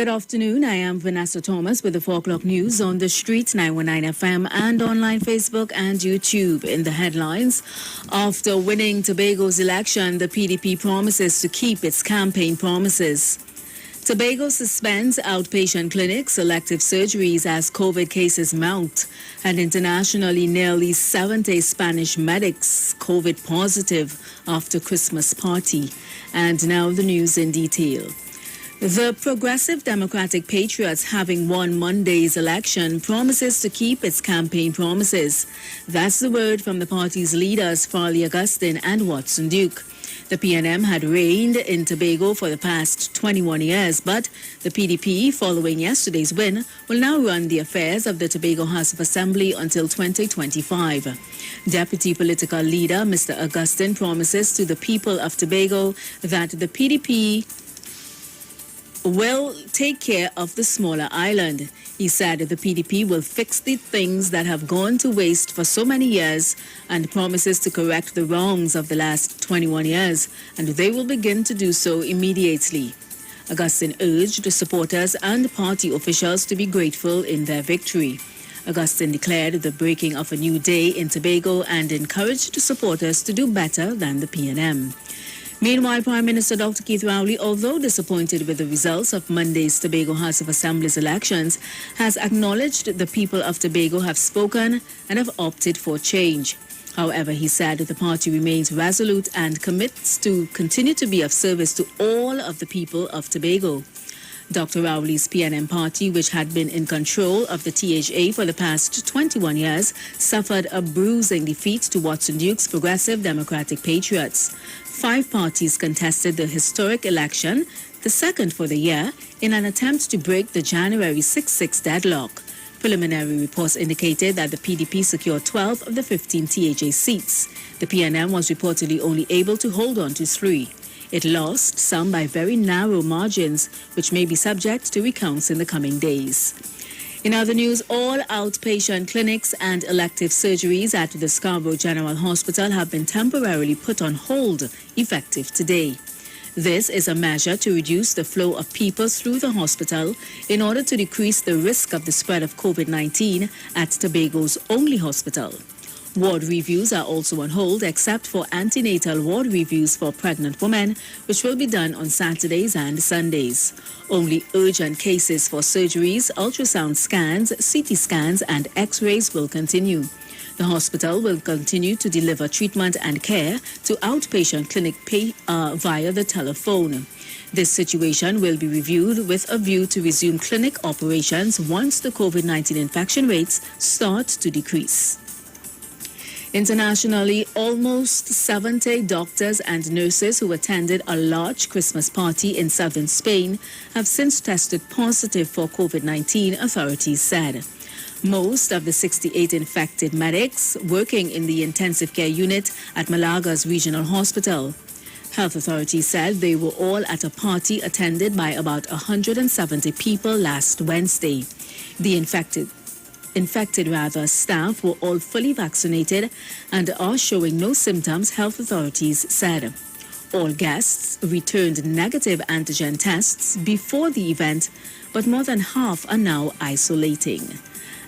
Good afternoon. I am Vanessa Thomas with the 4 o'clock news on the street, 919 FM, and online Facebook and YouTube. In the headlines, after winning Tobago's election, the PDP promises to keep its campaign promises. Tobago suspends outpatient clinics, elective surgeries as COVID cases mount, and internationally nearly 70 Spanish medics COVID positive after Christmas party. And now the news in detail. The Progressive Democratic Patriots, having won Monday's election, promises to keep its campaign promises. That's the word from the party's leaders, Farley Augustine and Watson Duke. The PNM had reigned in Tobago for the past 21 years, but the PDP, following yesterday's win, will now run the affairs of the Tobago House of Assembly until 2025. Deputy political leader Mr. Augustine promises to the people of Tobago that the PDP will take care of the smaller island. He said the PDP will fix the things that have gone to waste for so many years and promises to correct the wrongs of the last 21 years, and they will begin to do so immediately. Augustine urged the supporters and party officials to be grateful in their victory. Augustine declared the breaking of a new day in Tobago and encouraged the supporters to do better than the PNM. Meanwhile, Prime Minister Dr. Keith Rowley, although disappointed with the results of Monday's Tobago House of Assembly's elections, has acknowledged the people of Tobago have spoken and have opted for change. However, he said the party remains resolute and commits to continue to be of service to all of the people of Tobago. Dr. Rowley's PNM party, which had been in control of the THA for the past 21 years, suffered a bruising defeat to Watson Duke's Progressive Democratic Patriots. 5 parties contested the historic election, the second for the year, in an attempt to break the January 6-6 deadlock. Preliminary reports indicated that the PDP secured 12 of the 15 THA seats. The PNM was reportedly only able to hold on to 3. It lost some by very narrow margins, which may be subject to recounts in the coming days. In other news, all outpatient clinics and elective surgeries at the Scarborough General Hospital have been temporarily put on hold, effective today. This is a measure to reduce the flow of people through the hospital in order to decrease the risk of the spread of COVID-19 at Tobago's only hospital. Ward reviews are also on hold, except for antenatal ward reviews for pregnant women, which will be done on Saturdays and Sundays. Only urgent cases for surgeries, ultrasound scans, CT scans, and X-rays will continue. The hospital will continue to deliver treatment and care to outpatient clinic via the telephone. This situation will be reviewed with a view to resume clinic operations once the COVID-19 infection rates start to decrease. Internationally, almost 70 doctors and nurses who attended a large Christmas party in southern Spain have since tested positive for COVID-19, authorities said. Most of the 68 infected medics working in the intensive care unit at Malaga's regional hospital. Health authorities said they were all at a party attended by about 170 people last Wednesday. The infected staff were all fully vaccinated and are showing no symptoms, health authorities said. All guests returned negative antigen tests before the event, but more than half are now isolating.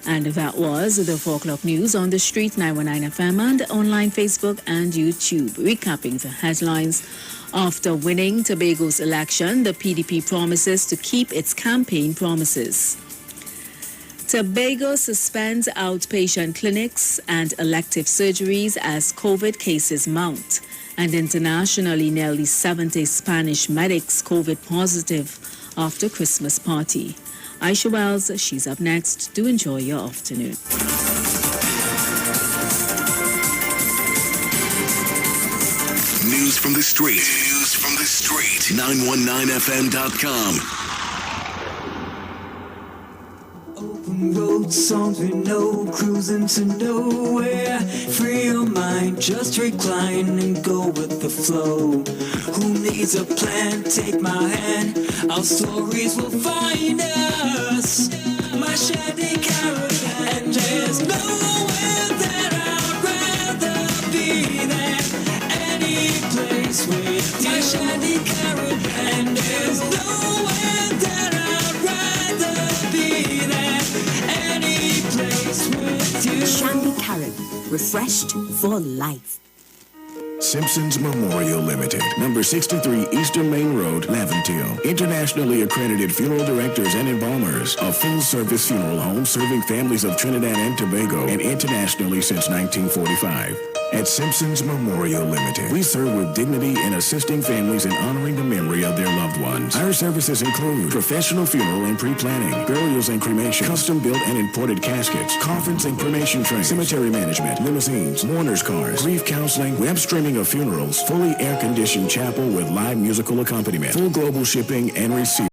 And that was the 4 o'clock news on the street, 919 FM, and online Facebook and YouTube. Recapping the headlines. After winning Tobago's election, the PDP promises to keep its campaign promises. Tobago suspends outpatient clinics and elective surgeries as COVID cases mount. And internationally, nearly 70 Spanish medics COVID positive after Christmas party. Aisha Wells, she's up next. Do enjoy your afternoon. News from the street. 919fm.com. Road songs we know, cruising to nowhere. Free your mind, just recline and go with the flow. Who needs a plan? Take my hand, our stories will find us. My shiny caravan, and there's nowhere that I'd rather be than any place with my shiny caravan. And there's nowhere that I'd rather refreshed for life. Simpsons Memorial Limited, number 63 Eastern Main Road, Laventille. Internationally accredited funeral directors and embalmers. A full-service funeral home serving families of Trinidad and Tobago and internationally since 1945. At Simpsons Memorial Limited, we serve with dignity in assisting families in honoring the memory of their loved ones. Our services include professional funeral and pre-planning, burials and cremation, custom-built and imported caskets, coffins and cremation trays, cemetery management, limousines, mourners cars, grief counseling, web streaming of funerals, fully air-conditioned chapel with live musical accompaniment, full global shipping and receiving.